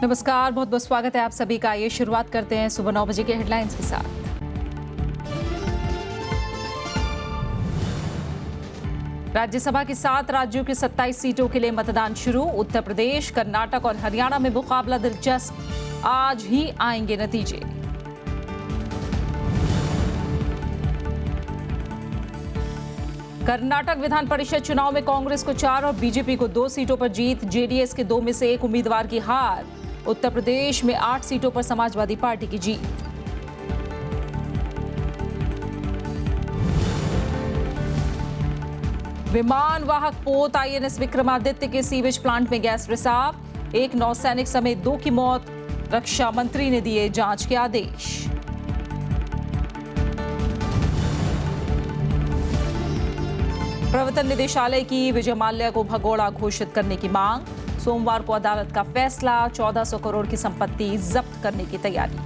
नमस्कार, बहुत बहुत स्वागत है आप सभी का। ये शुरुआत करते हैं सुबह 9 बजे के हेडलाइंस के साथ। राज्यसभा की 7 राज्यों की 27 सीटों के लिए मतदान शुरू। उत्तर प्रदेश, कर्नाटक और हरियाणा में मुकाबला दिलचस्प। आज ही आएंगे नतीजे। कर्नाटक विधान परिषद चुनाव में कांग्रेस को 4 और बीजेपी को 2 सीटों पर जीत। जेडीएस के 2 में से 1 उम्मीदवार की हार। उत्तर प्रदेश में 8 सीटों पर समाजवादी पार्टी की जीत। विमान वाहक पोत आईएनएस विक्रमादित्य के सीवेज प्लांट में गैस रिसाव। 1 नौसैनिक समेत 2 की मौत। रक्षा मंत्री ने दिए जांच के आदेश। प्रवर्तन निदेशालय की विजय माल्या को भगोड़ा घोषित करने की मांग। सोमवार को अदालत का फैसला। 1400 करोड़ की संपत्ति जब्त करने की तैयारी।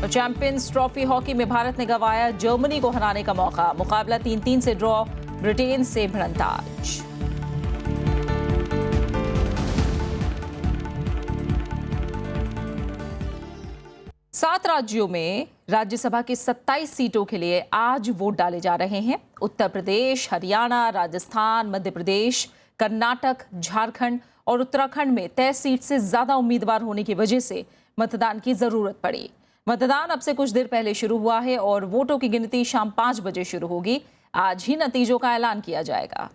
चैंपियंस ट्रॉफी हॉकी में भारत ने गंवाया जर्मनी को हराने का मौका। मुकाबला 3-3 से ड्रॉ। ब्रिटेन से भिड़ंताज। सात राज्यों में राज्यसभा की 27 सीटों के लिए आज वोट डाले जा रहे हैं। उत्तर प्रदेश, हरियाणा, राजस्थान, मध्य प्रदेश, कर्नाटक, झारखंड और उत्तराखंड में तय सीट से ज्यादा उम्मीदवार होने की वजह से मतदान की जरूरत पड़ी। मतदान अब से कुछ देर पहले शुरू हुआ है और वोटों की गिनती शाम 5 बजे शुरू होगी। आज ही नतीजों का ऐलान किया जाएगा।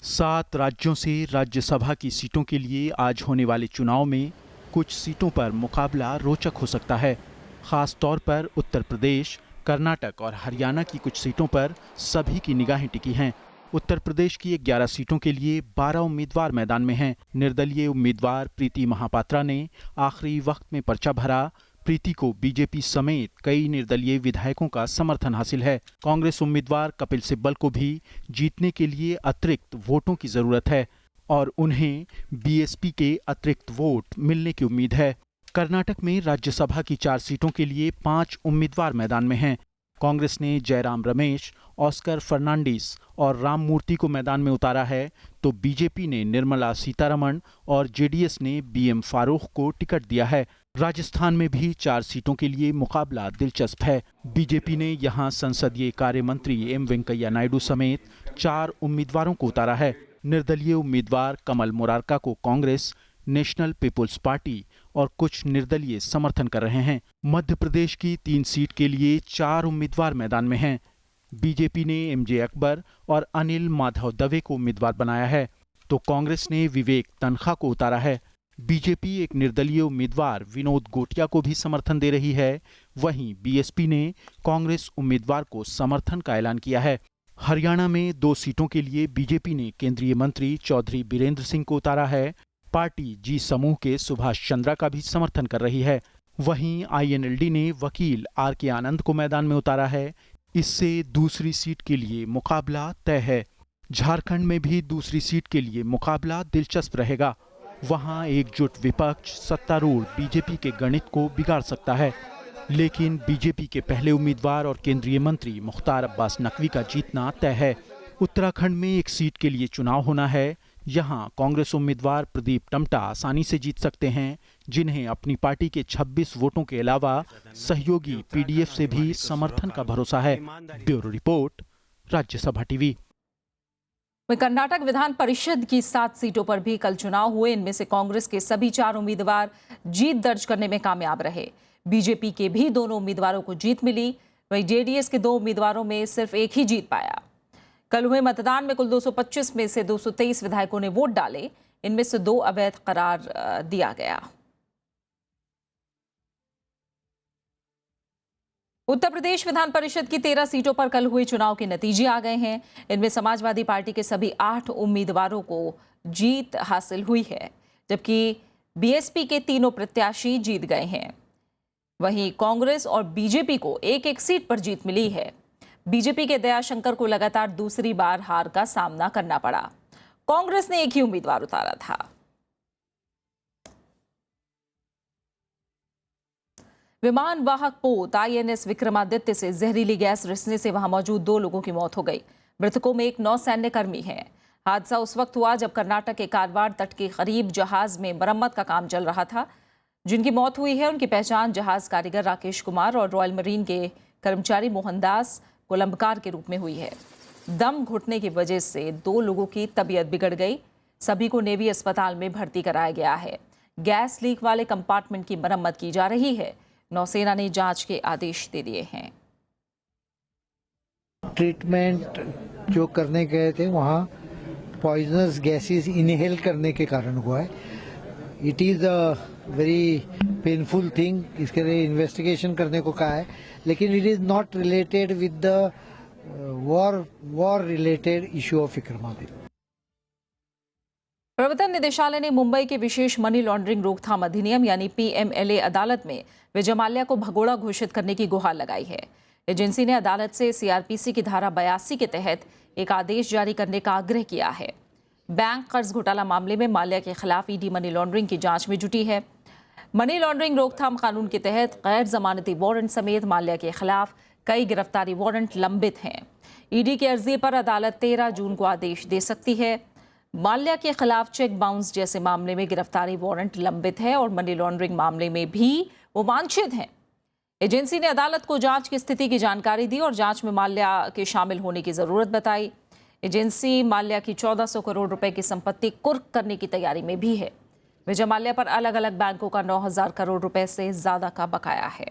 7 राज्यों से राज्यसभा की सीटों के लिए आज होने वाले चुनाव में कुछ सीटों पर मुकाबला रोचक हो सकता है। खास तौर पर उत्तर प्रदेश, कर्नाटक और हरियाणा की कुछ सीटों पर सभी की निगाहें टिकी हैं। उत्तर प्रदेश की 11 सीटों के लिए 12 उम्मीदवार मैदान में हैं। निर्दलीय उम्मीदवार प्रीति महापात्रा ने आखिरी वक्त में पर्चा भरा। प्रीति को बीजेपी समेत कई निर्दलीय विधायकों का समर्थन हासिल है। कांग्रेस उम्मीदवार कपिल सिब्बल को भी जीतने के लिए अतिरिक्त वोटों की जरूरत है और उन्हें बीएसपी के अतिरिक्त वोट मिलने की उम्मीद है। कर्नाटक में राज्यसभा की 4 सीटों के लिए 5 उम्मीदवार मैदान में हैं। कांग्रेस ने जयराम रमेश, ऑस्कर फर्नांडिस और राम मूर्ति को मैदान में उतारा है, तो बीजेपी ने निर्मला सीतारमण और जेडीएस ने बीएम फारूक को टिकट दिया है। राजस्थान में भी 4 सीटों के लिए मुकाबला दिलचस्प है। बीजेपी ने यहां संसदीय कार्य मंत्री एम वेंकैया नायडू समेत 4 उम्मीदवारों को उतारा है। निर्दलीय उम्मीदवार कमल मुरारका को कांग्रेस, नेशनल पीपुल्स पार्टी और कुछ निर्दलीय समर्थन कर रहे हैं। मध्य प्रदेश की 3 सीट के लिए 4 उम्मीदवार मैदान में हैं। बीजेपी ने एमजे अकबर और अनिल माधव दवे को उम्मीदवार बनाया है, तो कांग्रेस ने विवेक तन्खा को उतारा है। बीजेपी एक निर्दलीय उम्मीदवार विनोद गोटिया को भी समर्थन दे रही है। वहीं बीएसपी ने कांग्रेस उम्मीदवार को समर्थन का ऐलान किया है। हरियाणा में 2 सीटों के लिए बीजेपी ने केंद्रीय मंत्री चौधरी बीरेंद्र सिंह को उतारा है। पार्टी जी समूह के सुभाष चंद्रा का भी समर्थन कर रही है। वहीं आईएनएलडी ने वकील आर के आनंद को मैदान में उतारा है। इससे दूसरी सीट के लिए मुकाबला तय है। झारखंड में भी दूसरी सीट के लिए मुकाबला दिलचस्प रहेगा। वहां एकजुट विपक्ष सत्तारूढ़ बीजेपी के गणित को बिगाड़ सकता है, लेकिन बीजेपी के पहले उम्मीदवार और केंद्रीय मंत्री मुख्तार अब्बास नकवी का जीतना तय है। उत्तराखंड में 1 सीट के लिए चुनाव होना है। यहां कांग्रेस उम्मीदवार प्रदीप टम्टा आसानी से जीत सकते हैं, जिन्हें अपनी पार्टी के 26 वोटों के अलावा सहयोगी पीडीएफ से भी समर्थन का भरोसा है। Bureau report, Rajya Sabha TV. Karnataka Vidhan Parishad की 7 सीटों पर भी कल चुनाव हुए। इनमें से कांग्रेस के सभी 4 उम्मीदवार जीत दर्ज करने में कामयाब रहे। बीजेपी के भी दोनों उम्मीदवारों को जीत मिली। वहीं जेडीएस के 2 उम्मीदवारों में सिर्फ एक ही जीत पाया। कल हुए मतदान में कुल 225 में से 223 विधायकों ने वोट डाले। इनमें से 2 अवैध करार दिया गया। उत्तर प्रदेश विधान परिषद की 13 सीटों पर कल हुए चुनाव के नतीजे आ गए हैं। इनमें समाजवादी पार्टी के सभी 8 उम्मीदवारों को जीत हासिल हुई है, जबकि बीएसपी के तीनों प्रत्याशी जीत गए हैं। वहीं कांग्रेस और बीजेपी को एक-एक सीट पर जीत मिली है। बीजेपी के दयाशंकर को लगातार दूसरी बार हार का सामना करना पड़ा। कांग्रेस ने एक ही उम्मीदवार उतारा था। विमान वाहक पोत आईएनएस विक्रमादित्य से जहरीली गैस रिसने से वहां मौजूद 2 लोगों की मौत हो गई। मृतकों में एक नौसैन्य कर्मी है। हादसा उस वक्त हुआ जब कर्नाटक के कारवार तट के करीब जहाज में मरम्मत का काम चल रहा था। जिनकी मौत हुई है उनकी पहचान जहाज कारीगर राकेश कुमार और रॉयल मरीन के कर्मचारी मोहनदास कोलंबकार के रूप में हुई है। दम घुटने की वजह से 2 लोगों की तबीयत बिगड़ गई। सभी को नेवी अस्पताल में भर्ती कराया गया है। गैस लीक वाले कंपार्टमेंट की मरम्मत की जा रही है। नौसेना ने जांच के आदेश दे दिए हैं। ट्रीटमेंट जो करने गए थे वहाँ पॉइजनस गैसेस इनहेल करने के कारण हुआ है। It is a very painful thing. इसके लिए इन्वेस्टिगेशन करने को कहा है, लेकिन it is not related with the war related issue of Vikramaditya. प्रवर्तन निदेशालय ने मुंबई के विशेष मनी लॉन्ड्रिंग रोकथाम अधिनियम यानी PMLA अदालत में विजय माल्या को भगोड़ा घोषित करने की गुहार लगाई है। एजेंसी ने अदालत से CRPC की धारा 82 के तहत एक आदेश जारी करने का आग्रह किया है। बैंक कर्ज घोटाला मामले में माल्या के खिलाफ ED मनी लॉन्ड्रिंग की जांच में जुटी है। मनी लॉन्ड्रिंग रोकथाम कानून के तहत गैर जमानती वारंट समेत माल्या के खिलाफ कई गिरफ्तारी वारंट लंबित हैं। ED की अर्जी पर अदालत 13 जून को आदेश दे सकती है। माल्या के खिलाफ चेक बाउंस जैसे मामले में गिरफ्तारी वारंट लंबित है और मनी लॉन्ड्रिंग मामले में भी वो वांछित हैं। एजेंसी ने अदालत को जांच की स्थिति की जानकारी दी और जांच में माल्या के शामिल होने की जरूरत बताई। एजेंसी माल्या की 1400 करोड़ रुपए की संपत्ति कुर्क करने की तैयारी में भी है। विजय माल्या पर अलग अलग बैंकों का 9000 करोड़ रुपए से ज्यादा का बकाया है।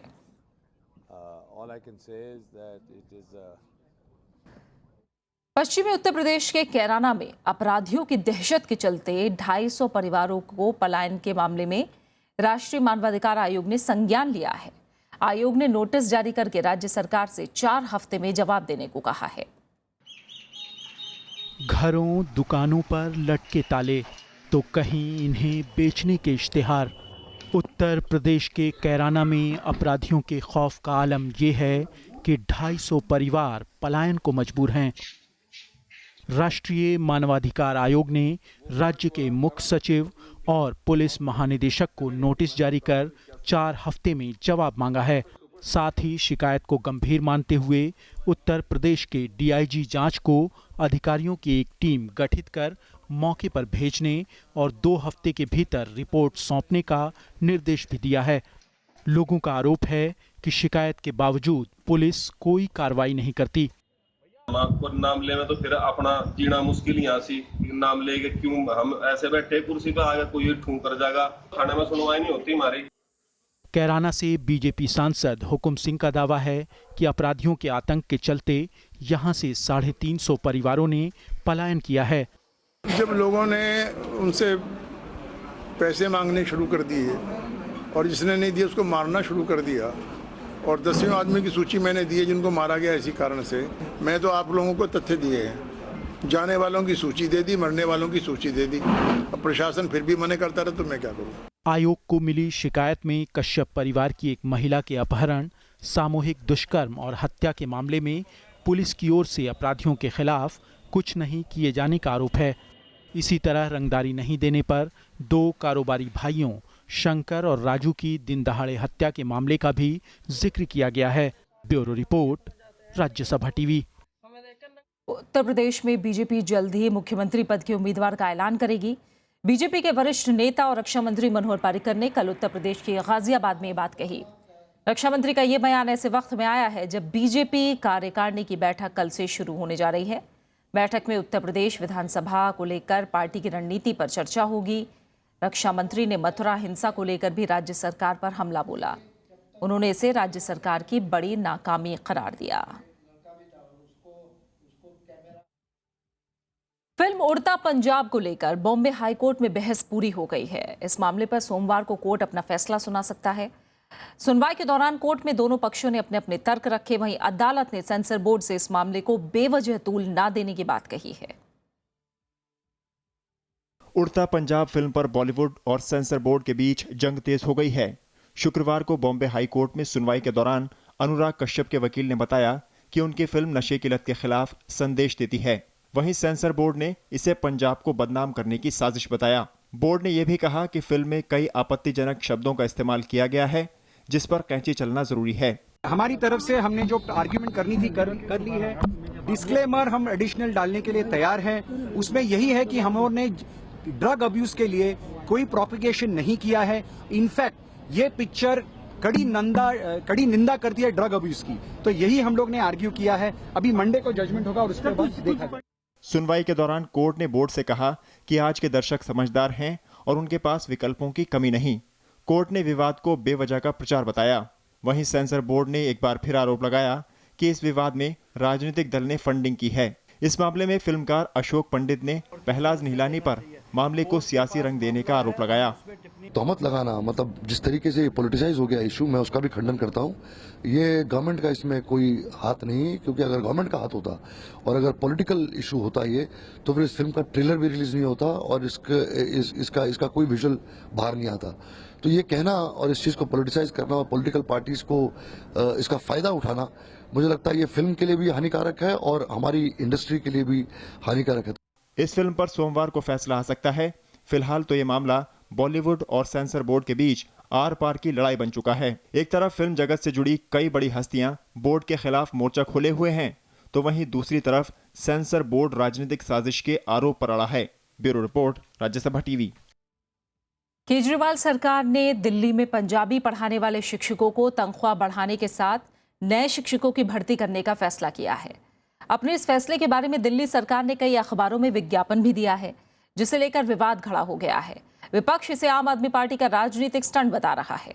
पश्चिमी उत्तर प्रदेश के कैराना में अपराधियों की दहशत के चलते 250 परिवारों को पलायन के मामले में राष्ट्रीय मानवाधिकार आयोग ने संज्ञान लिया है। आयोग ने नोटिस जारी करके राज्य सरकार से 4 हफ्ते में जवाब देने को कहा है। घरों दुकानों पर लटके ताले तो कहीं इन्हें बेचने के इश्तिहार। उत्तर प्रदेश के कैराना में अपराधियों के खौफ का आलम यह है कि 250 परिवार पलायन को मजबूर हैं। राष्ट्रीय मानवाधिकार आयोग ने राज्य के मुख्य सचिव और पुलिस महानिदेशक को नोटिस जारी कर 4 हफ्ते में जवाब मांगा है। साथ ही शिकायत को गंभीर मानते हुए उत्तर प्रदेश के DIG जांच को अधिकारियों की एक टीम गठित कर मौके पर भेजने और 2 हफ्ते के भीतर रिपोर्ट सौंपने का निर्देश भी दिया है। लोगों का आरोप है कि शिकायत के बावजूद पुलिस कोई कार्रवाई नहीं करती। आपको नाम ले में तो फिर अपना जीना मुश्किल यहाँ सी नाम लेके क्यों हम ऐसे बैठे कुर्सी पे आगे कोई ठूं कर जाएगा। थाने में सुनवाई नहीं होती हमारी। कैराना से बीजेपी सांसद हुकुम सिंह का दावा है कि अपराधियों के आतंक के चलते यहां से 350 परिवारों ने पलायन किया है। जब लोगों ने उनसे पैसे मांगने शुरू कर दिए और जिसने नहीं दिया उसको मारना शुरू कर दिया और 10वें आदमी की सूची मैंने दी है जिनको मारा गया इसी कारण से। मैं तो आप लोगों को तथ्य दिए हैं। जाने वालों की सूची दे दी, मरने वालों की सूची दे दी। अब प्रशासन फिर भी मना करता रहा तो मैं क्या करूँ। आयोग को मिली शिकायत में कश्यप परिवार की एक महिला के अपहरण, सामूहिक दुष्कर्म और हत्या के मामले में पुलिस की ओर से अपराधियों के खिलाफ कुछ नहीं किए जाने का आरोप है। इसी तरह रंगदारी नहीं देने पर 2 कारोबारी भाइयों शंकर और राजू की दिन दहाड़े हत्या के मामले का भी जिक्र किया गया है। Bureau report, Rajya Sabha TV. Uttar Pradesh में बीजेपी जल्द ही मुख्यमंत्री पद के उम्मीदवार का ऐलान करेगी। बीजेपी के वरिष्ठ नेता और रक्षा मंत्री मनोहर पर्रिकर ने कल उत्तर प्रदेश के गाजियाबाद में ये बात कही। रक्षा मंत्री का ये बयान ऐसे वक्त में आया है जब बीजेपी कार्यकारिणी की बैठक कल से शुरू होने जा रही है। बैठक में उत्तर प्रदेश विधानसभा को लेकर पार्टी की रणनीति पर चर्चा होगी। रक्षा मंत्री ने मथुरा हिंसा को लेकर भी राज्य सरकार पर हमला बोला। उन्होंने इसे राज्य सरकार की बड़ी नाकामी करार दिया। फिल्म उड़ता पंजाब को लेकर बॉम्बे हाईकोर्ट में बहस पूरी हो गई है। इस मामले पर सोमवार को कोर्ट अपना फैसला सुना सकता है। सुनवाई के दौरान कोर्ट में दोनों पक्षों ने अपने अपने तर्क रखे। वहीं अदालत ने सेंसर बोर्ड से इस मामले को बेवजह तूल ना देने की बात कही है। उड़ता पंजाब फिल्म पर बॉलीवुड और सेंसर बोर्ड के बीच जंग तेज हो गई है। शुक्रवार को बॉम्बे हाईकोर्ट में सुनवाई के दौरान अनुराग कश्यप के वकील ने बताया कि उनकी फिल्म नशे की लत के खिलाफ संदेश देती है। वहीं सेंसर बोर्ड ने इसे पंजाब को बदनाम करने की साजिश बताया। बोर्ड ने यह भी कहा कि फिल्म में कई आपत्तिजनक शब्दों का इस्तेमाल किया गया है, जिस पर कैंची चलना जरूरी है। हमारी तरफ से हमने जो आर्ग्यूमेंट करनी थी कर ली है। डिस्क्लेमर हम एडिशनल डालने के लिए तैयार हैं। उसमें यही है कि हमने ड्रग अब्यूज के लिए कोई प्रोपिगेशन नहीं किया है। इनफैक्ट ये पिक्चर कड़ी निंदा करती है ड्रग अब्यूज की। तो यही हम लोग ने आर्ग्यू किया है। अभी मंडे को जजमेंट होगा और उसके बाद देखा जाएगा। सुनवाई के दौरान कोर्ट ने बोर्ड से कहा कि आज के दर्शक समझदार हैं और उनके पास विकल्पों की कमी नहीं। कोर्ट ने विवाद को बेवजह का प्रचार बताया। वहीं सेंसर बोर्ड ने एक बार फिर आरोप लगाया कि इस विवाद में राजनीतिक दल ने फंडिंग की है। इस मामले में फिल्मकार अशोक पंडित ने पहलाज निहलानी पर मामले को सियासी रंग देने का आरोप लगाया। तोहमत लगाना, मतलब जिस तरीके से पॉलिटिसाइज हो गया इशू, मैं उसका भी खंडन करता हूं। ये गवर्नमेंट का इसमें कोई हाथ नहीं, क्योंकि अगर गवर्नमेंट का हाथ होता और अगर पॉलिटिकल इशू होता ये, तो फिर इस फिल्म का ट्रेलर भी रिलीज नहीं होता और इसका कोई विजुअल बाहर नहीं आता। तो ये कहना और इस चीज को पॉलिटिसाइज करना और पॉलिटिकल पार्टीज को इसका फायदा उठाना, मुझे लगता है ये फिल्म के लिए भी हानिकारक है और हमारी इंडस्ट्री के लिए भी हानिकारक है। इस फिल्म पर सोमवार को फैसला आ सकता है। फिलहाल तो ये मामला बॉलीवुड और सेंसर बोर्ड के बीच आर पार की लड़ाई बन चुका है। एक तरफ फिल्म जगत से जुड़ी कई बड़ी हस्तियां बोर्ड के खिलाफ मोर्चा खोले हुए हैं, तो वहीं दूसरी तरफ सेंसर बोर्ड राजनीतिक साजिश के आरोप पर अड़ा है। Bureau report, Rajya Sabha TV. Kejriwal सरकार ने दिल्ली में पंजाबी पढ़ाने वाले शिक्षकों को तनख्वाह बढ़ाने के साथ नए शिक्षकों की भर्ती करने का फैसला किया है। अपने इस फैसले के बारे में दिल्ली सरकार ने कई अखबारों में विज्ञापन भी दिया है, जिसे लेकर विवाद खड़ा हो गया है। विपक्ष इसे आम आदमी पार्टी का राजनीतिक स्टंट बता रहा है।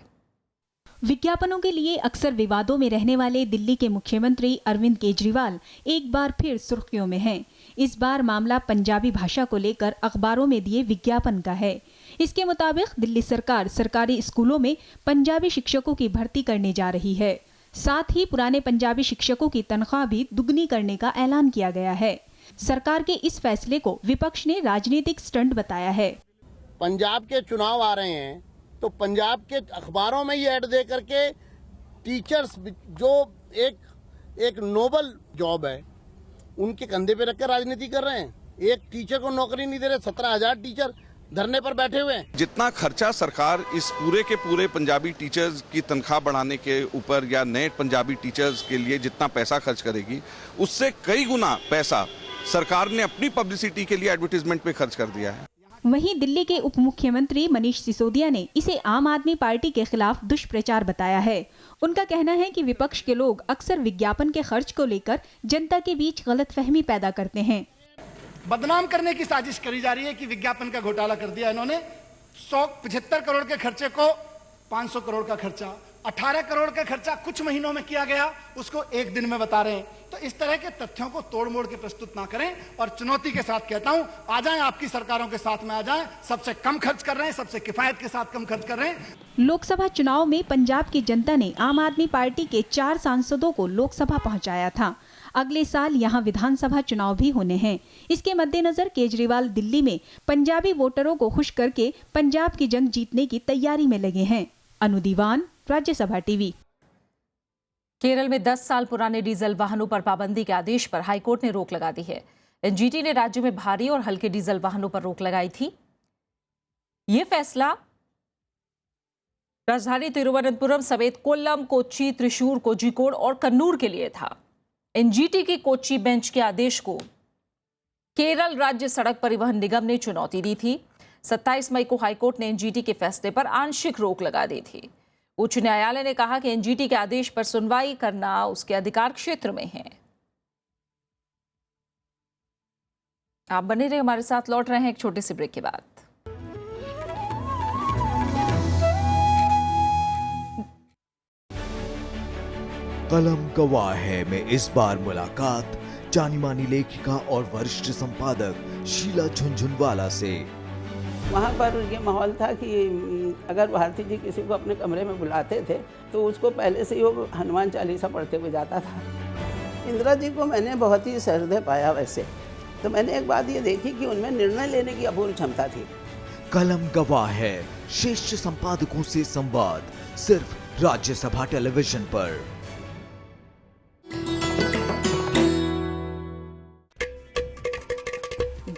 विज्ञापनों के लिए अक्सर विवादों में रहने वाले दिल्ली के मुख्यमंत्री अरविंद केजरीवाल एक बार फिर सुर्खियों में हैं। इस बार मामला पंजाबी भाषा को लेकर अखबारों में दिए विज्ञापन का है। इसके मुताबिक दिल्ली सरकार सरकारी स्कूलों में पंजाबी शिक्षकों की भर्ती करने जा रही है। साथ ही पुराने पंजाबी शिक्षकों की तनख्वाह भी दुगनी करने का ऐलान किया गया है। सरकार के इस फैसले को विपक्ष ने राजनीतिक स्टंट बताया है। पंजाब के चुनाव आ रहे हैं तो पंजाब के अखबारों में ये ऐड दे करके टीचर्स, जो एक नोबल जॉब है, उनके कंधे पे रखकर राजनीति कर रहे हैं। एक टीचर को नौकरी नहीं दे रहे, 17,000 टीचर धरने पर बैठे हुए हैं। जितना खर्चा सरकार इस पूरे के पूरे पंजाबी टीचर्स की तनख्वाह बढ़ाने के ऊपर या नए पंजाबी टीचर्स के लिए जितना पैसा खर्च करेगी, उससे कई गुना पैसा सरकार ने अपनी पब्लिसिटी के लिए एडवर्टाइजमेंट पे खर्च कर दिया है। वहीं दिल्ली के उप मुख्यमंत्री मनीष सिसोदिया ने इसे आम आदमी पार्टी के खिलाफ दुष्प्रचार बताया है। उनका कहना है कि विपक्ष के लोग अक्सर विज्ञापन के खर्च को लेकर जनता के बीच गलतफहमी पैदा करते हैं। बदनाम करने की साजिश करी जा रही है कि विज्ञापन का घोटाला कर दिया इन्होंने। 175 करोड़ के खर्चे को 500 करोड़ का खर्चा, 18 करोड़ का खर्चा कुछ महीनों में किया गया, उसको एक दिन में बता रहे हैं। तो इस तरह के तथ्यों को तोड़ मोड़ के प्रस्तुत ना करें। और चुनौती के साथ कहता हूं, आ जाएं, आपकी सरकारों के साथ में आ जाएं। सबसे कम खर्च कर रहे हैं, सबसे किफायत के साथ कम खर्च कर रहे हैं। लोकसभा चुनाव में पंजाब की जनता ने आम आदमी पार्टी के 4 सांसदों को लोकसभा पहुंचाया था। अगले साल यहां विधानसभा चुनाव भी होने हैं। इसके मद्देनजर केजरीवाल दिल्ली में पंजाबी वोटरों को खुश करके पंजाब की जंग जीतने की तैयारी में लगे हैं। अनु दीवान, राज्यसभा टीवी। केरल में 10 साल पुराने डीजल वाहनों पर पाबंदी के आदेश पर हाईकोर्ट ने रोक लगा दी है। एनजीटी ने राज्य में भारी और हल्के डीजल वाहनों पर रोक लगाई थी। ये फैसला राजधानी तिरुवनंतपुरम समेत कोल्लम, कोच्चि, त्रिशूर, कोझिकोड और कन्नूर के लिए था। एनजीटी की कोच्चि बेंच के आदेश को केरल राज्य सड़क परिवहन निगम ने चुनौती दी थी। 27 मई को हाईकोर्ट ने एनजीटी के फैसले पर आंशिक रोक लगा दी थी। उच्च न्यायालय ने कहा कि एनजीटी के आदेश पर सुनवाई करना उसके अधिकार क्षेत्र में है। आप बने रहे हमारे साथ, लौट रहे हैं एक छोटे से ब्रेक के बाद। कलम गवाह है में इस बार मुलाकात जानी मानी लेखिका और वरिष्ठ संपादक शीला झुनझुनवाला से। वहाँ पर ये माहौल था कि अगर भारती जी किसी को अपने कमरे में बुलाते थे तो उसको पहले से ही वो हनुमान चालीसा पढ़ते हुए जाता था। इंदिरा जी को मैंने बहुत ही सहृदय पाया वैसे, तो मैंने एक बात ये देखी कि उनमें निर्णय लेने की अपूर्व क्षमता थी। कलम गवाह है श्रेष्ठ संपादकों से संवाद, सिर्फ राज्यसभा टेलीविजन पर।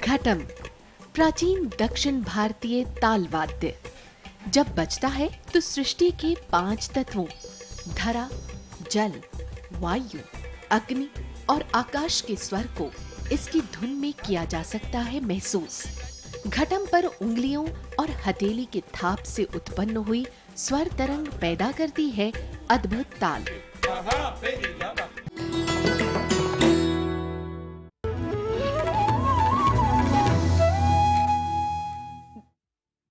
घटम प्राचीन दक्षिण भारतीय ताल वाद्य। जब बजता है तो सृष्टि के 5 तत्वों धरा, जल, वायु, अग्नि और आकाश के स्वर को इसकी धुन में किया जा सकता है महसूस। घटम पर उंगलियों और हथेली के थाप से उत्पन्न हुई स्वर तरंग पैदा करती है अद्भुत ताल।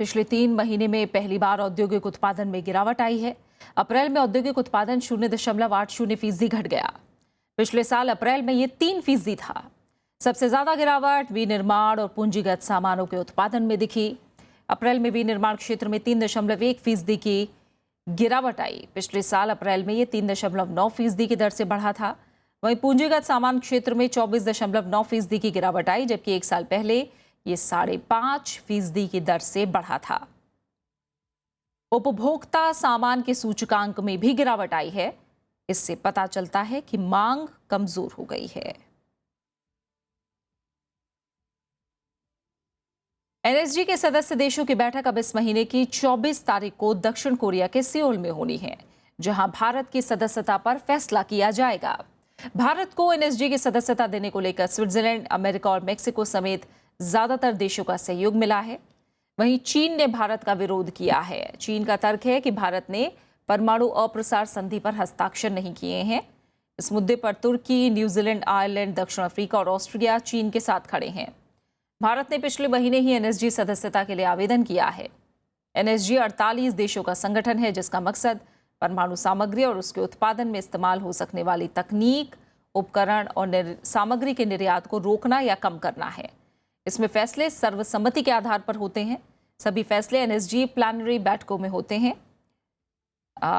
पिछले 3 महीने में पहली बार औद्योगिक उत्पादन में गिरावट आई है। अप्रैल में औद्योगिक उत्पादन 0.80% घट गया। पिछले साल अप्रैल में ये 3% था। सबसे ज्यादा गिरावट विनिर्माण और पूंजीगत सामानों के उत्पादन में दिखी। अप्रैल में विनिर्माण क्षेत्र में 3.1% की गिरावट आई। पिछले साल अप्रैल में ये 3.9% की दर से बढ़ा था। वहीं पूंजीगत सामान क्षेत्र में 24.9% की गिरावट आई, जबकि एक साल पहले ये 5.5% की दर से बढ़ा था। उपभोक्ता सामान के सूचकांक में भी गिरावट आई है। इससे पता चलता है कि मांग कमजोर हो गई है। एनएसजी के सदस्य देशों की बैठक अब इस महीने की 24 तारीख को दक्षिण कोरिया के सियोल में होनी है, जहां भारत की सदस्यता पर फैसला किया जाएगा। भारत को एनएसजी की सदस्यता देने को लेकर स्विट्जरलैंड, अमेरिका और मेक्सिको समेत ज्यादातर देशों का सहयोग मिला है। वहीं चीन ने भारत का विरोध किया है। चीन का तर्क है कि भारत ने परमाणु अप्रसार संधि पर हस्ताक्षर नहीं किए हैं। इस मुद्दे पर तुर्की, न्यूजीलैंड, आयरलैंड, दक्षिण अफ्रीका और ऑस्ट्रेलिया चीन के साथ खड़े हैं। भारत ने पिछले महीने ही एनएसजी सदस्यता के लिए आवेदन किया है। एनएसजी 48 देशों का संगठन है, जिसका मकसद परमाणु सामग्री और उसके उत्पादन में इस्तेमाल हो सकने वाली तकनीक, उपकरण और सामग्री के निर्यात को रोकना या कम करना है। इसमें फैसले सर्वसम्मति के आधार पर होते हैं। सभी फैसले एनएसजी प्लानरी बैठकों में होते हैं।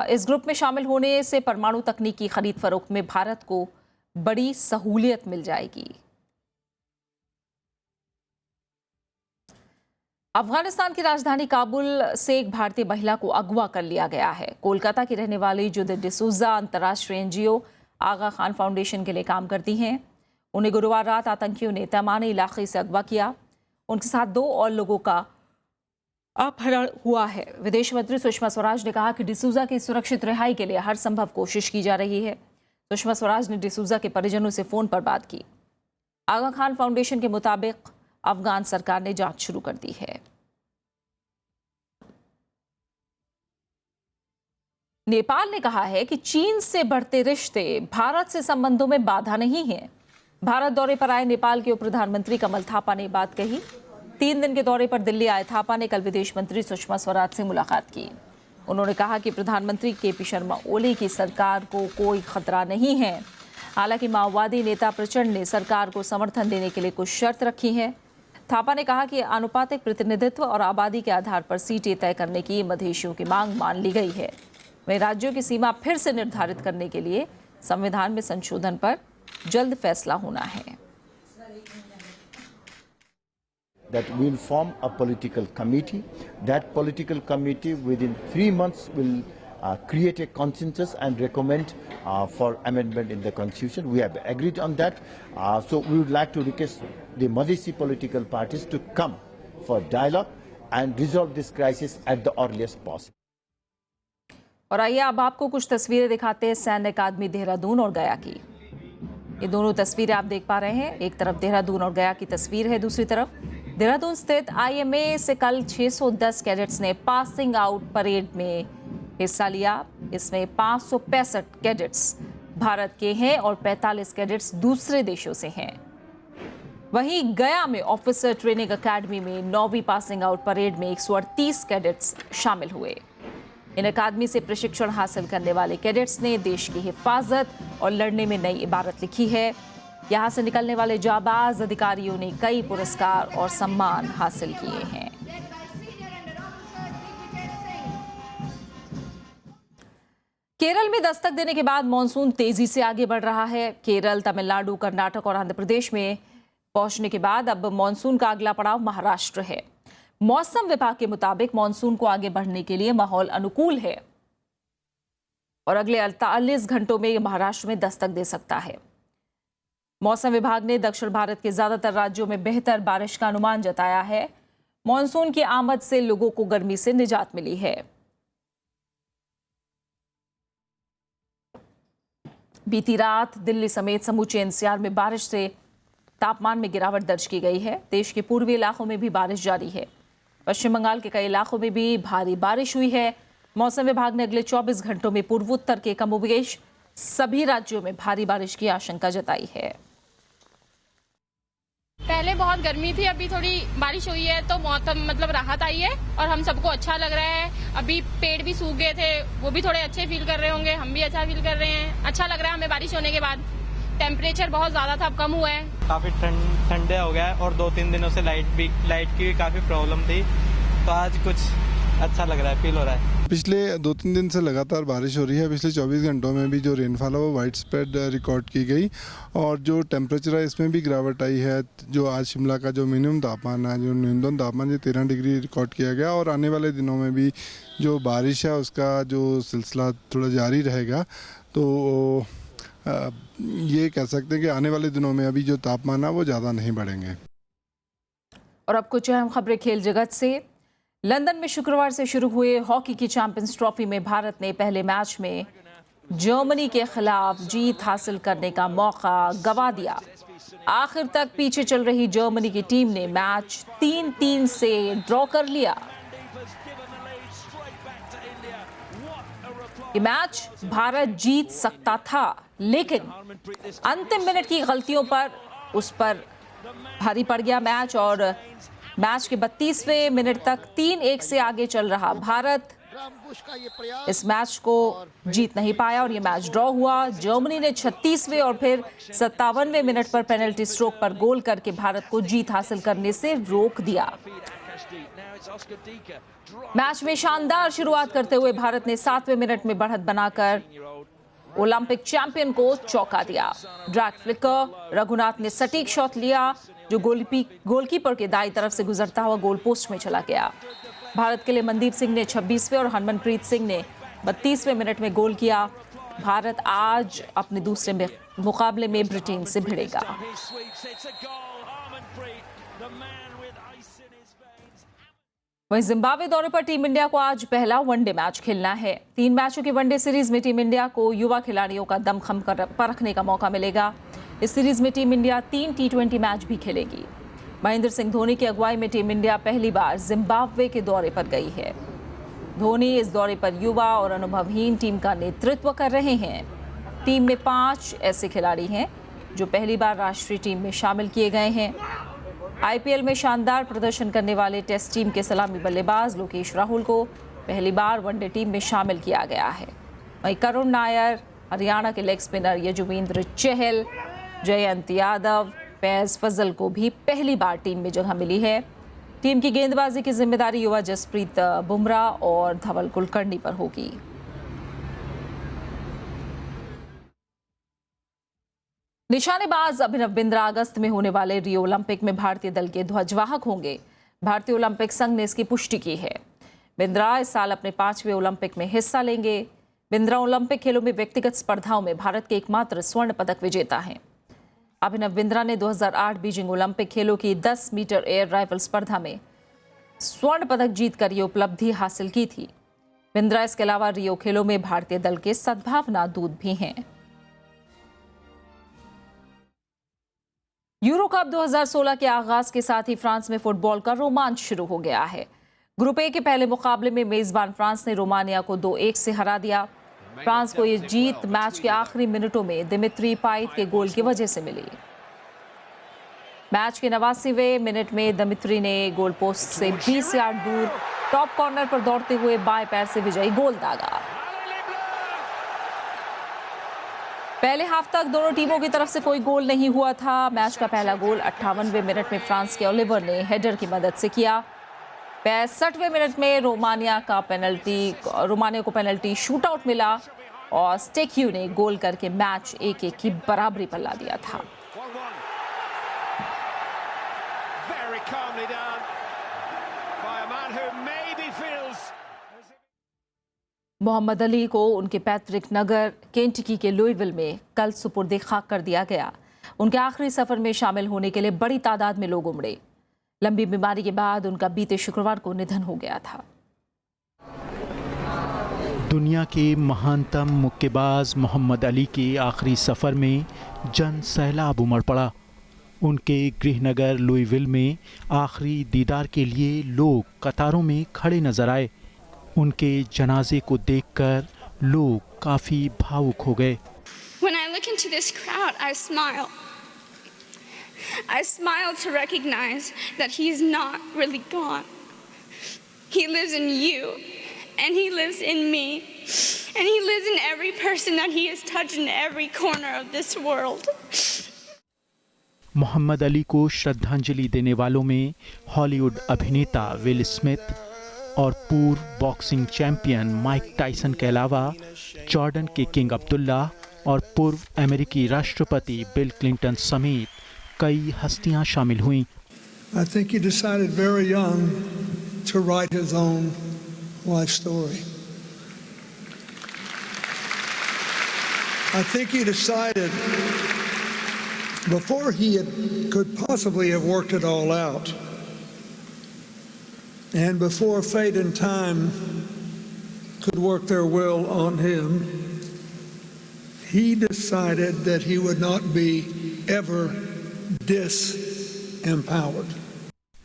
इस ग्रुप में शामिल होने से परमाणु तकनीक की खरीद फरोख्त में भारत को बड़ी सहूलियत मिल जाएगी। अफगानिस्तान की राजधानी काबुल से एक भारतीय महिला को अगवा कर लिया गया है। कोलकाता की रहने वाली जुदिथ डिसूजा अंतर्राष्ट्रीय एनजीओ आगा खान फाउंडेशन के लिए काम करती हैं। उन्हें गुरुवार रात आतंकियों ने तैमानी इलाके से अगवा किया। उनके साथ 2 और लोगों का अपहरण हुआ है। विदेश मंत्री सुषमा स्वराज ने कहा कि डिसूजा की सुरक्षित रिहाई के लिए हर संभव कोशिश की जा रही है। सुषमा स्वराज ने डिसूजा के परिजनों से फोन पर बात की। आगा खान फाउंडेशन के मुताबिक अफगान सरकार ने जांच शुरू कर दी है। नेपाल ने कहा है कि चीन से बढ़ते रिश्ते भारत से संबंधों में बाधा नहीं है। भारत दौरे पर आए नेपाल के उप प्रधानमंत्री कमल थापा ने बात कही। 3 दिन के दौरे पर दिल्ली आए थापा ने कल विदेश मंत्री सुषमा स्वराज से मुलाकात की। उन्होंने कहा कि प्रधानमंत्री केपी शर्मा ओली की सरकार को कोई खतरा नहीं है। हालांकि माओवादी नेता प्रचंड ने सरकार को समर्थन देने के लिए कुछ शर्त रखी है। थापा ने कहा कि आनुपातिक प्रतिनिधित्व और आबादी के आधार पर सीटें तय करने की मधेशियों की मांग मान ली गई है। वहीं राज्यों की सीमा फिर से निर्धारित करने के लिए संविधान में संशोधन पर जल्द फैसला होना है। That will form a political committee. That political committee within 3 months will create a consensus and recommend for amendment in the constitution. We have agreed on that. So we would like to request the Madhesi political parties to come for dialogue and resolve this crisis at the earliest possible. और आइए अब आपको कुछ तस्वीरें दिखाते हैं सैन्य अकादमी देहरादून और गया की। ये दोनों तस्वीरें आप देख पा रहे हैं। एक तरफ देहरादून और गया की तस्वीर है, दूसरी तरफ देहरादून स्थित IMA से कल 610 कैडेट्स ने पासिंग आउट परेड में हिस्सा लिया। इसमें 565 कैडेट्स भारत के हैं और 45 कैडेट्स दूसरे देशों से हैं। वहीं गया में ऑफिसर ट्रेनिंग अकेडमी में 9वीं पासिंग आउट परेड में 138 कैडेट्स शामिल हुए। इन अकादमी से प्रशिक्षण हासिल करने वाले कैडेट्स ने देश की हिफाजत और लड़ने में नई इबारत लिखी है। यहां से निकलने वाले जाबाज अधिकारियों ने कई पुरस्कार और सम्मान हासिल किए हैं। केरल में दस्तक देने के बाद मॉनसून तेजी से आगे बढ़ रहा है। केरल, तमिलनाडु, कर्नाटक और आंध्र प्रदेश में पहुंचने के बाद अब मॉनसून का अगला पड़ाव महाराष्ट्र है। मौसम विभाग के मुताबिक मॉनसून को आगे बढ़ने के लिए माहौल अनुकूल है और अगले 48 घंटों में यह महाराष्ट्र में दस्तक दे सकता है। मौसम विभाग ने दक्षिण भारत के ज्यादातर राज्यों में बेहतर बारिश का अनुमान जताया है। मॉनसून की आमद से लोगों को गर्मी से निजात मिली है। बीती रात दिल्ली समेत समूचे एनसीआर में बारिश से तापमान में गिरावट दर्ज की गई है। देश के पूर्वी इलाकों में भी बारिश जारी है। पश्चिम बंगाल के कई इलाकों में भी भारी बारिश हुई है। मौसम विभाग ने अगले 24 घंटों में पूर्वोत्तर के कमोबेश सभी राज्यों में भारी बारिश की आशंका जताई है। पहले बहुत गर्मी थी, अभी थोड़ी बारिश हुई है तो मौसम मतलब राहत आई है और हम सबको अच्छा लग रहा है। अभी पेड़ भी सूख गए थे, वो भी थोड़े अच्छे फील कर रहे होंगे, हम भी अच्छा फील कर रहे हैं। अच्छा लग रहा है हमें बारिश होने के बाद। टेम्परेचर बहुत ज्यादा था, अब कम हुआ है। काफी ठंडे हो गया है और 2-3 दिनों से लाइट की भी काफी प्रॉब्लम थी, तो आज कुछ अच्छा लग रहा है, फील हो रहा है। पिछले 2-3 दिन से लगातार बारिश हो रही है। पिछले 24 घंटों में भी जो रेनफॉल है वो वाइड स्प्रेड रिकॉर्ड की गई और जो टेम्परेचर है इसमें भी गिरावट आई है। जो आज शिमला का जो मिनिमम तापमान है, जो न्यूनतम तापमान ये 13 डिग्री रिकॉर्ड किया गया और आने वाले दिनों में भी जो बारिश है उसका जो सिलसिला थोड़ा जारी रहेगा। तो ये कह सकते हैं कि आने वाले दिनों में अभी जो तापमान है वो ज़्यादा नहीं बढ़ेंगे। और अब कुछ अहम खबरें खेल जगत से। लंदन में शुक्रवार से शुरू हुए हॉकी की चैंपियंस ट्रॉफी में भारत ने पहले मैच में जर्मनी के खिलाफ जीत हासिल करने का मौका गंवा दिया। आखिर तक पीछे चल रही जर्मनी की टीम ने मैच 3-3 से ड्रॉ कर लिया। ये मैच भारत जीत सकता था, लेकिन अंतिम मिनट की गलतियों पर उस पर भारी पड़ गया मैच और मैच के 32वें मिनट तक 3-1 से आगे चल रहा भारत इस मैच को जीत नहीं पाया और ये मैच ड्रॉ हुआ। जर्मनी ने 36वें और फिर 57वें मिनट पर पेनल्टी स्ट्रोक पर गोल करके भारत को जीत हासिल करने से रोक दिया। मैच में शानदार शुरुआत करते हुए भारत ने 7वें मिनट में बढ़त बनाकर ओलंपिक चैंपियन को चौंका दिया। ड्रैग फ्लिकर रघुनाथ ने सटीक शॉट लिया जो गोलकीपर के दाईं तरफ से गुजरता हुआ गोल पोस्ट में चला गया। भारत के लिए मनदीप सिंह ने 26वें और हरमनप्रीत सिंह ने 32वें मिनट में गोल किया। भारत आज अपने दूसरे मुकाबले में ब्रिटेन से भिड़ेगा। वहीं जिम्बाब्वे दौरे पर टीम इंडिया को आज पहला वनडे मैच खेलना है। 3 मैचों की वनडे सीरीज में टीम इंडिया को युवा खिलाड़ियों का दमखम परखने का मौका मिलेगा। इस सीरीज में टीम इंडिया 3 T20 मैच भी खेलेगी। महेंद्र सिंह धोनी की अगुवाई में टीम इंडिया पहली बार जिम्बाब्वे के दौरे पर गई है। धोनी इस दौरे पर युवा और अनुभवहीन टीम का नेतृत्व कर रहे हैं। टीम में 5 ऐसे खिलाड़ी हैं जो पहली बार राष्ट्रीय टीम में शामिल किए गए हैं। आईपीएल में शानदार प्रदर्शन करने वाले टेस्ट टीम के सलामी बल्लेबाज लोकेश राहुल को पहली बार वनडे टीम में शामिल किया गया है। वहीं करुण नायर, हरियाणा के लेग स्पिनर यजुवेंद्र चहल, जयंत यादव, फैज फजल को भी पहली बार टीम में जगह मिली है। टीम की गेंदबाजी की जिम्मेदारी युवा जसप्रीत बुमराह और धवल कुलकर्णी पर होगी। निशानेबाज अभिनव बिंद्रा अगस्त में होने वाले रियो ओलंपिक में भारतीय दल के ध्वजवाहक होंगे। भारतीय ओलंपिक संघ ने इसकी पुष्टि की है। बिंद्रा इस साल अपने 5वें ओलंपिक में हिस्सा लेंगे। बिंद्रा ओलंपिक खेलों में व्यक्तिगत स्पर्धाओं में भारत के एकमात्र स्वर्ण पदक विजेता हैं। अभिनव बिंद्रा ने 2008 बीजिंग ओलंपिक खेलों की 10 मीटर एयर राइफल स्पर्धा में स्वर्ण पदक जीतकर ये उपलब्धि हासिल की थी। बिंद्रा इसके अलावा रियो खेलों में भारतीय दल के सद्भावना दूत भी हैं। यूरो कप 2016 के आगाज के साथ ही फ्रांस में फुटबॉल का रोमांच शुरू हो गया है। ग्रुप ए के पहले मुकाबले में मेजबान फ्रांस ने रोमानिया को 2-1 से हरा दिया। फ्रांस को ये जीत मैच के आखिरी मिनटों में दिमित्री पाइट के गोल की वजह से मिली। मैच के 89वें मिनट में दिमित्री ने गोल पोस्ट से 20 यार्ड दूर टॉप कॉर्नर पर दौड़ते हुए बाएं पैर से विजयी गोल दागा। पहले हाफ तक दोनों टीमों की तरफ से कोई गोल नहीं हुआ था। मैच का पहला गोल 58वें मिनट में फ्रांस के ओलिवर ने हेडर की मदद से किया। 65वें मिनट में रोमानिया को पेनल्टी शूटआउट मिला और स्टेक्यू ने गोल करके मैच 1-1 की बराबरी पर ला दिया था। मोहम्मद अली को उनके पैतृक नगर केंटकी के लुईविल में कल सुपुर्द खाक कर दिया गया। उनके आखिरी सफर में शामिल होने के लिए बड़ी तादाद में लोग उमड़े। लंबी बीमारी के बाद उनका बीते शुक्रवार को निधन हो गया था। दुनिया के महानतम मुक्केबाज मोहम्मद अली के आखिरी सफ़र में जन सैलाब उमड़ पड़ा। उनके गृहनगर लुईविल में आखिरी दीदार के लिए लोग कतारों में खड़े नजर आए। उनके जनाजे को देखकर लोग काफ़ी भावुक हो गए। When I look into this crowd, I smile. I smile to recognize that he's not really gone. He lives in you, and he lives in me, and he lives in every person that he has touched in every corner of this world. Mohammad Ali को श्रद्धांजलि देने वालों में Hollywood अभिनेता will Smith और पूर्व boxing champion Mike Tyson के अलावा जॉर्डन के किंग अब्दुल्ला और पूर्व अमेरिकी राष्ट्रपति बिल क्लिंटन समेत कई हस्तियां शामिल हुईं। I think he decided very young to write his own life story. I think he decided before he could possibly have worked it all out, and before fate and time could work their will on him, he decided that he would not be ever disempowered.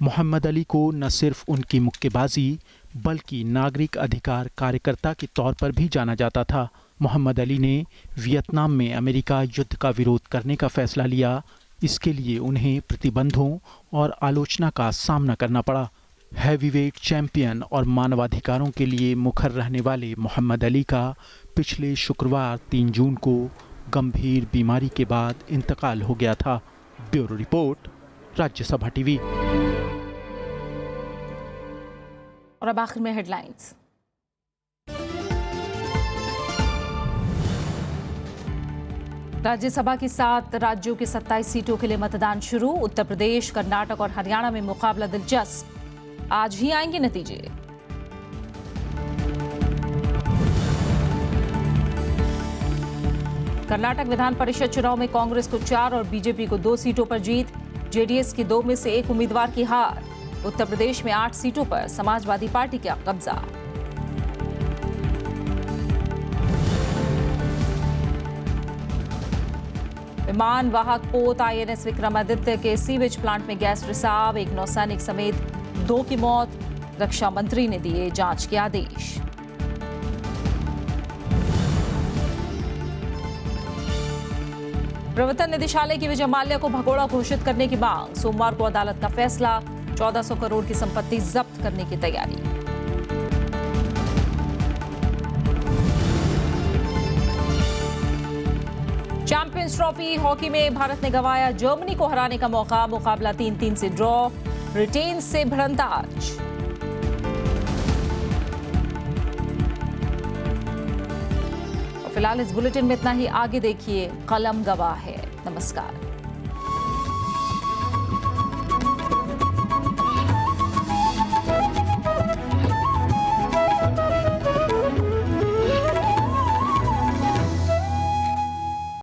Mohammad Ali को न सिर्फ उनकी मुक्केबाजी बल्कि नागरिक अधिकार कार्यकर्ता के तौर पर भी जाना जाता था। मोहम्मद अली ने वियतनाम में अमेरिका युद्ध का विरोध करने का फैसला लिया। इसके लिए उन्हें प्रतिबंधों और आलोचना का सामना करना पड़ा। हैवीवेट चैंपियन और मानवाधिकारों के लिए मुखर रहने वाले मोहम्मद अली का पिछले शुक्रवार 3 जून को गंभीर बीमारी के बाद इंतकाल हो गया था। Bureau report, Rajya Sabha TV. और अब आखिर में हेडलाइंस। राज्यसभा की 7 राज्यों की 27 सीटों के लिए मतदान शुरू। उत्तर प्रदेश, कर्नाटक और हरियाणा में मुकाबला दिलचस्प। आज ही आएंगे नतीजे। कर्नाटक विधान परिषद चुनाव में कांग्रेस को 4 और बीजेपी को 2 सीटों पर जीत। जेडीएस की 2 में से 1 उम्मीदवार की हार। उत्तर प्रदेश में 8 सीटों पर समाजवादी पार्टी का कब्जा। विमान वाहक पोत आईएनएस विक्रमादित्य के सीवेज प्लांट में गैस रिसाव, एक नौसैनिक समेत 2 की मौत। रक्षा मंत्री ने दिए जांच के आदेश। प्रवर्तन निदेशालय की विजय माल्या को भगोड़ा घोषित करने की मांग। सोमवार को अदालत का फैसला। 1400 करोड़ की संपत्ति जब्त करने की तैयारी। चैंपियंस ट्रॉफी हॉकी में भारत ने गंवाया जर्मनी को हराने का मौका। मुकाबला 3-3 से ड्रॉ। ब्रिटेन से भिड़ंत आज। फिलहाल इस बुलेटिन में इतना ही। आगे देखिए कलम गवाह है। नमस्कार।